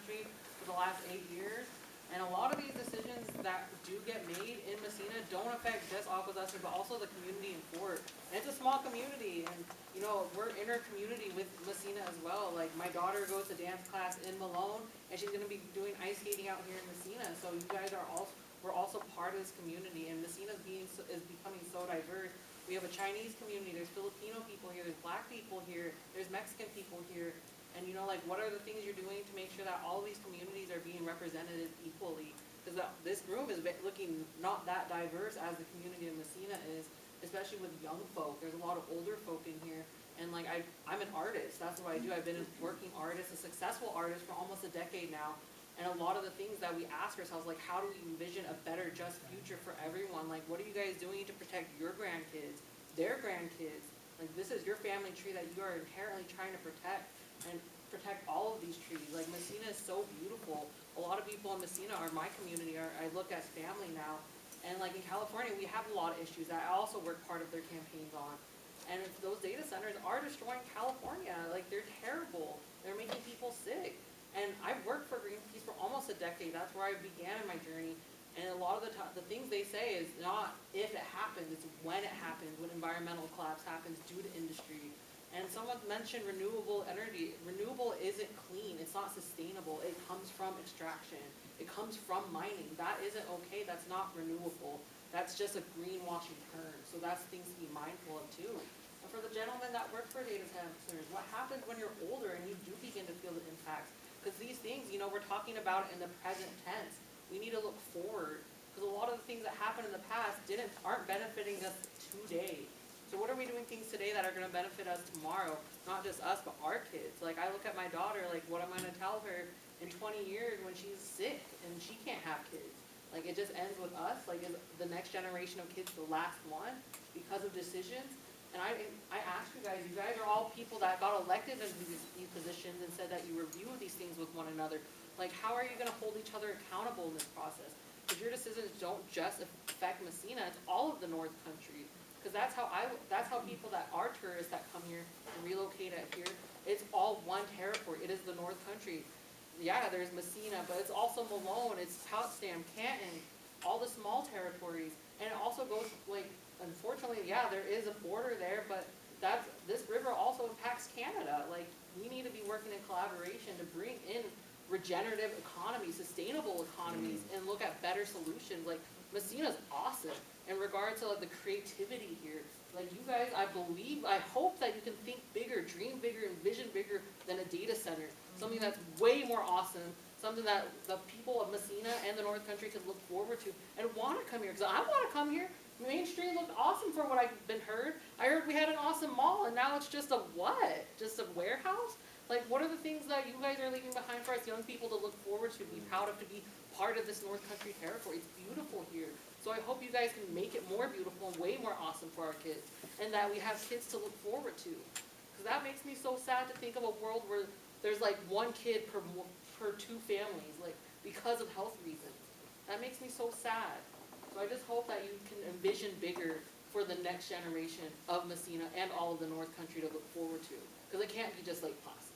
country for the last 8 years. And a lot of these decisions that do get made in Massena don't affect just Akwesasne, but also the community in Fort. And it's a small community, and you know, we're in our community with Massena as well. Like my daughter goes to dance class in Malone, and she's gonna be doing ice skating out here in Massena. So you guys are also, we're also part of this community, and Massena is becoming so diverse. We have a Chinese community, there's Filipino people here, there's black people here, there's Mexican people here. And you know, like, what are the things you're doing to make sure that all these communities are being represented equally? Because this room is looking not that diverse as the community of Massena is, especially with young folk. There's a lot of older folk in here. And like, I'm an artist, that's what I do. I've been a working artist, a successful artist for almost a decade now. And a lot of the things that we ask ourselves, like, how do we envision a better, just future for everyone? Like, what are you guys doing to protect your grandkids, their grandkids? Like, this is your family tree that you are inherently trying to protect. And protect all of these trees. Like Massena is so beautiful. A lot of people in Massena are my community, I look as family now. And like in California, we have a lot of issues that I also work part of their campaigns on. And if those data centers are destroying California. Like they're terrible. They're making people sick. And I've worked for Greenpeace for almost a decade. That's where I began in my journey. And a lot of the things they say is not if it happens, it's when it happens, when environmental collapse happens due to industry. And someone mentioned renewable energy. Renewable isn't clean. It's not sustainable. It comes from extraction. It comes from mining. That isn't okay. That's not renewable. That's just a greenwashing term. So that's things to be mindful of too. And for the gentlemen that work for data centers, what happens when you're older and you do begin to feel the impacts? Because these things, you know, we're talking about in the present tense. We need to look forward. Because a lot of the things that happened in the past aren't benefiting us today. So what are we doing things today that are going to benefit us tomorrow? Not just us, but our kids. Like I look at my daughter, like what am I going to tell her in 20 years when she's sick and she can't have kids? Like it just ends with us. Like is the next generation of kids the last one because of decisions? And I ask you guys are all people that got elected in these positions and said that you review these things with one another. Like how are you going to hold each other accountable in this process? Because your decisions don't just affect Massena, it's all of the North Country. Because that's how people that are tourists that come here and relocate out here, it's all one territory. It is the North Country. Yeah, there's Massena, but it's also Malone, it's Potsdam, Canton, all the small territories. And it also goes, like, unfortunately, yeah, there is a border there, but this river also impacts Canada. Like, we need to be working in collaboration to bring in regenerative economies, sustainable economies, and look at better solutions. Like, Massena's awesome in regards to like the creativity here. Like you guys, I hope that you can think bigger, dream bigger, envision bigger than a data center. Something that's way more awesome, something that the people of Massena and the North Country can look forward to and want to come here. Because I want to come here. Main Street looked awesome for what I've been heard. I heard we had an awesome mall and now it's just a what? Just a warehouse? Like what are the things that you guys are leaving behind for us young people to look forward to, be proud of, to be part of this North Country territory? It's beautiful here. So I hope you guys can make it more beautiful and way more awesome for our kids, and that we have kids to look forward to. Because that makes me so sad to think of a world where there's like one kid per two families, like because of health reasons. That makes me so sad. So I just hope that you can envision bigger for the next generation of Massena and all of the North Country to look forward to. Because it can't be just Lake Placid.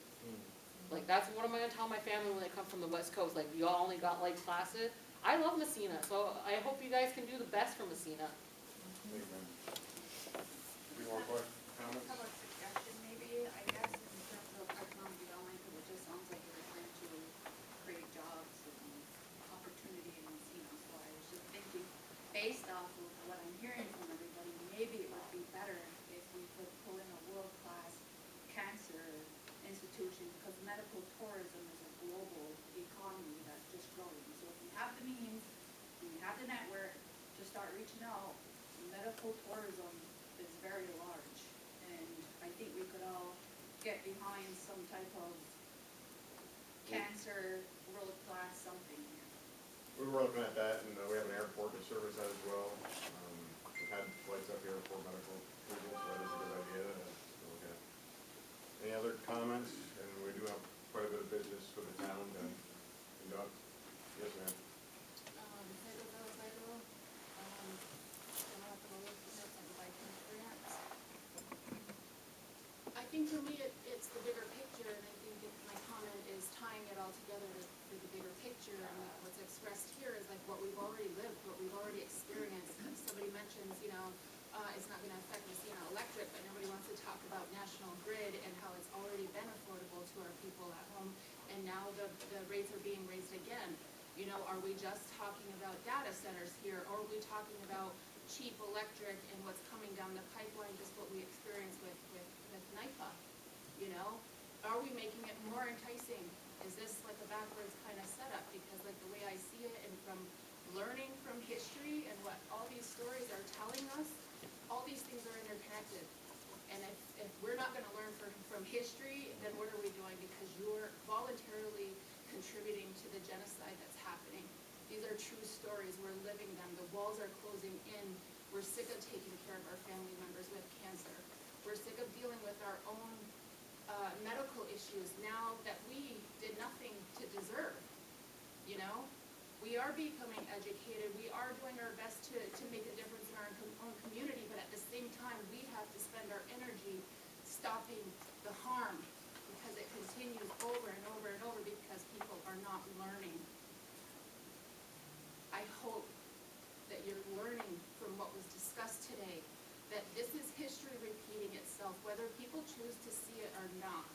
Like that's what am I gonna tell my family when they come from the West Coast? Like y'all only got Lake Placid. I love Massena, so I hope you guys can do the best for Massena. Any more questions, comments? How about a suggestion maybe, I guess, in terms of economic development, because it just sounds like you're trying to create jobs and opportunity in Massena. So I was just thinking, based off of what I'm hearing from everybody, maybe it would be better if we could pull in a world-class cancer institution, because medical tourism is a global economy that's just growing. So if you have the means, and you have the network to start reaching out, medical tourism is very large. And I think we could all get behind some type of cancer world-class something here. We were looking at that, and we have an airport to service that as well. We've had flights up here for medical approval, so that is a good idea to look at. Any other comments? And we do have quite a bit of business for the town to conduct. Yes, ma'am. I think for me it's the bigger picture, and I think my comment is tying it all together to expressed here is like what we've already lived, what we've already experienced. Somebody mentions, it's not gonna affect Massena Electric, but nobody wants to talk about National Grid and how it's already been affordable to our people at home, and now the rates are being raised again. Are we just talking about data centers here, or are we talking about cheap electric and what's coming down the pipeline, just what we experienced with NIPA? Are we making it more enticing? Is this like a backwards kind of setup? Because like the way I see it, and from learning from history and what all these stories are telling us, all these things are interconnected. And if we're not gonna learn from history, then what are we doing? Because you're voluntarily contributing to the genocide that's happening. These are true stories, we're living them, the walls are closing in. We're sick of taking care of our family members with cancer. We're sick of dealing with our own medical issues now that we did nothing to deserve. We are becoming educated, we are doing our best to make a difference in our own community, but at the same time, we have to spend our energy stopping the harm, because it continues over and over and over because people are not learning. I hope that you're learning from what was discussed today, that this is history repeating itself, whether people choose to see it or not.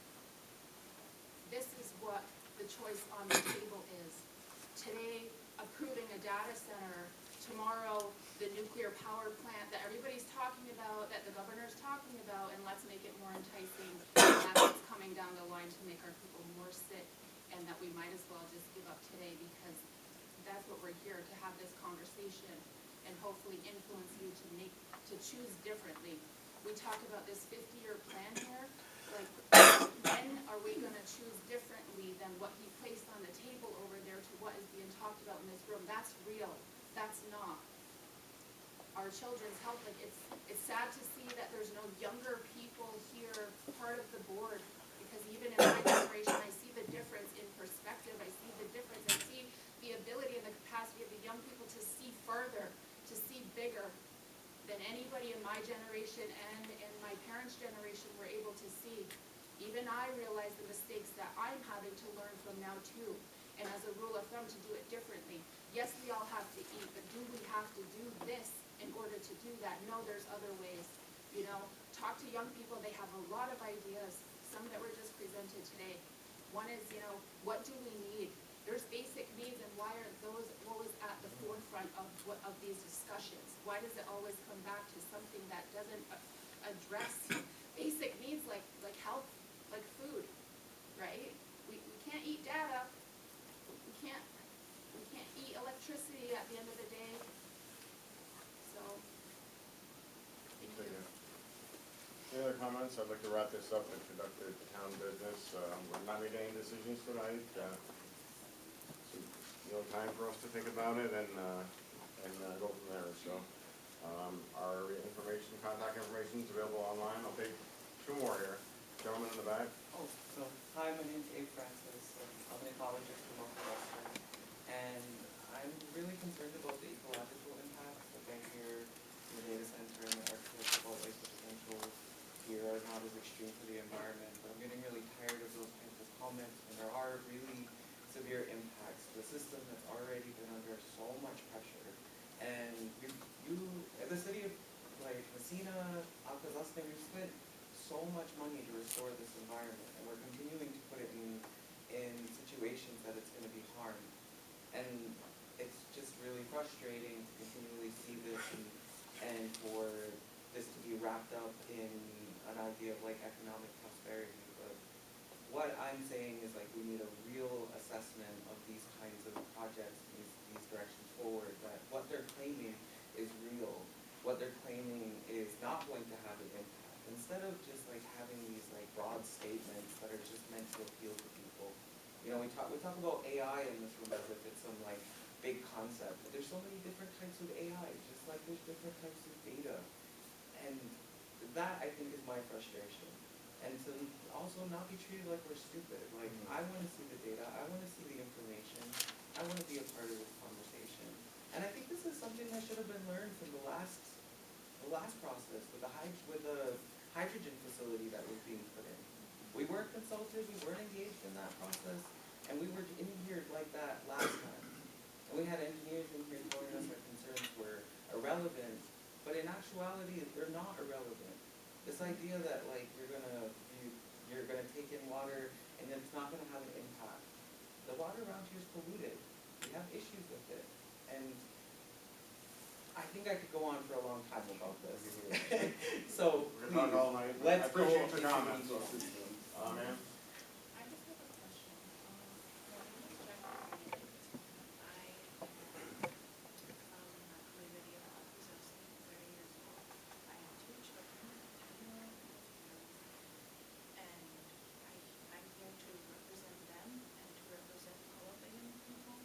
This is what the choice on the table is. Today, approving a data center. Tomorrow, the nuclear power plant that everybody's talking about, that the governor's talking about, and let's make it more enticing. And that's what's coming down the line to make our people more sick, and that we might as well just give up today, because that's what we're here to have this conversation and hopefully influence you to choose differently. We talk about this 50-year plan here. Like, when are we going to choose differently than what he placed on the table over there to what is being talked about in this room? That's real. That's not. Our children's health, like it's sad to see that there's no younger people here part of the board, because even in my generation, I see the difference in perspective. I see the difference. I see the ability and the capacity of the young people to see further, to see bigger than anybody in my generation and in my parents' generation were able to see. Even I realize the mistakes that I'm having to learn from now too. And as a rule of thumb, to do it differently. Yes, we all have to eat, but do we have to do this in order to do that? No, there's other ways. Talk to young people, they have a lot of ideas, some that were just presented today. One is, what do we need? There's basic needs, and why are those always at the forefront of these discussions? Why does it always come back to something that doesn't address basic needs like health, like food, right? We can't eat data. We can't eat electricity at the end of the day. So, thank you. Any other comments? I'd like to wrap this up and conduct the town business. We're not making any decisions tonight. Time for us to think about it and go from there. So our contact information is available online. I'll take two more here. Gentleman in the back. Hi, my name's Abe Francis. I'm an ecologist from Northwestern, and I'm really concerned about the ecological impacts. Like I hear the data center and the architectural waste potential here are not as extreme for the environment, but I'm getting really tired of those kinds of comments, and there are really severe impacts to a system that's already been under so much pressure. And the city of Massena, Alcazazne, we've spent so much money to restore this environment, and we're continuing to put it in situations that it's going to be harmed. And it's just really frustrating to continually see this and for this to be wrapped up in an idea of economic prosperity. But what I'm saying is we need a real assessment of these kinds of projects, these directions forward, that what they're claiming is real, what they're claiming is not going to have an impact. Instead of just having these broad statements that are just meant to appeal to people. We talk about AI in this room as if it's some big concept, but there's so many different types of AI, just like there's different types of data. And that, I think, is my frustration. And to also not be treated like we're stupid. I want to see the data, I want to see the information, I want to be a part of this conversation. And I think this is something that should have been learned from the last process with the hydrogen facility that was being put in. We weren't consulted, we weren't engaged in that process, and we were in here like that last time. And we actuality, they're not irrelevant. This idea that like you're gonna take in water and it's not gonna have an impact. The water around here is polluted. We have issues with it. And I think I could go on for a long time about this. So We're gonna talk all night. let's I appreciate go the into comments. ecosystem. Ma'am? I just have a question. When we was back in I found my community about possessing 30 years old. I had two children, a 10-year-old and a 2-year-old. And I'm here to represent them and to represent all of the young people.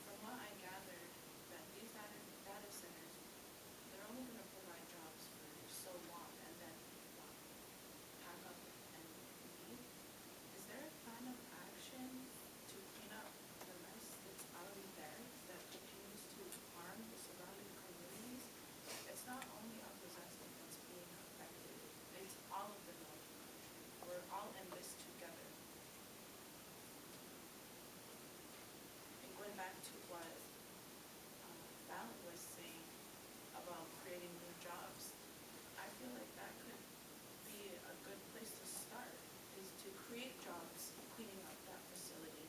From what I gathered, that these data centers, they're only gonna provide jobs for so long and then pack up and leave. Is there a plan of action to clean up the mess that's already there that continues to harm the surrounding communities? It's not only Akwesasne that's being affected, it's all of the North Country. We're all in this together. And going back to what Val was saying about creating new jobs, I feel like that could be a good place to start, is to create jobs cleaning up that facility.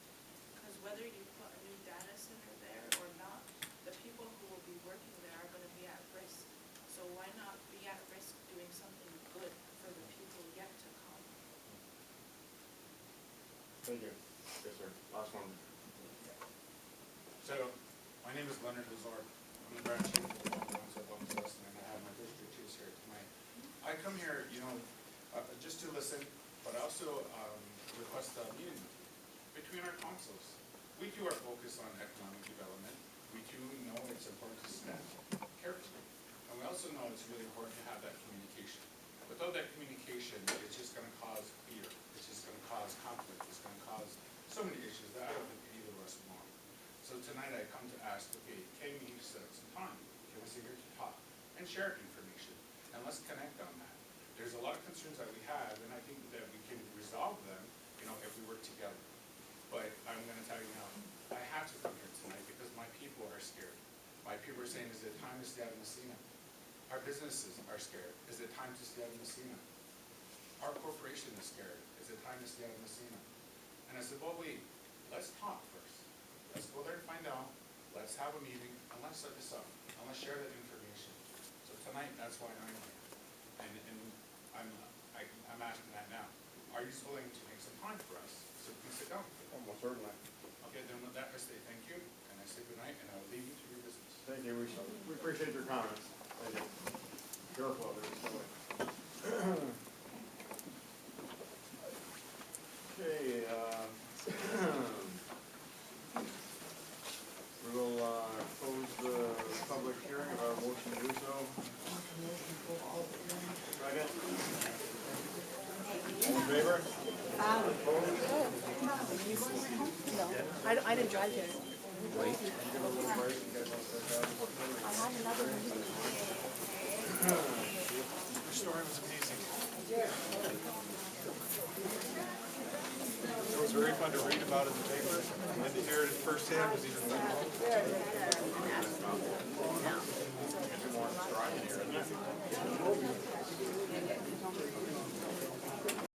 Because whether you put a new data center there or not, the people who will be working there are gonna be at risk. So why not be at risk doing something good for the people yet to come? Thank you. Yes, sir. Last one. So, my name is Leonard Lazar. I'm the branch chief of the Council of Akwesasne, and I have my district chiefs here tonight. I come here, just to listen, but also request a meeting between our councils. We do our focus on economic development. We do know it's important to step carefully, and we also know it's really important to have that communication. Without that communication, it's just going to cause fear. It's just going to cause conflict. It's going to cause so many issues that I don't think either of us want. So tonight I come to ask, okay, can we set up some time? Can we sit here to talk and share information? And let's connect on that. There's a lot of concerns that we have, and I think that we can resolve them, if we work together. But I'm going to tell you now, I have to come here tonight because my people are scared. My people are saying, is it time to stay out of Massena? Our businesses are scared. Is it time to stay out of Massena? Our corporation is scared. Is it time to stay out of Massena? And I said, well, wait, let's talk first. Let's go there and find out. Let's have a meeting, and let's set this up, and let's share that information. So tonight, that's why I'm here. And I'm asking that now. Are you willing to make some time for us so we can sit down? Almost certainly. Okay, then with that, I say thank you, and I say good night, and I will leave you to your business. Thank you. We appreciate your comments. Thank you. Careful, there's okay, we will close the public hearing of our motion to do so. Second. All in favor? I didn't drive here. I had another meeting. Your story was amazing. It was very fun to read about in the paper, and to hear it firsthand was even more.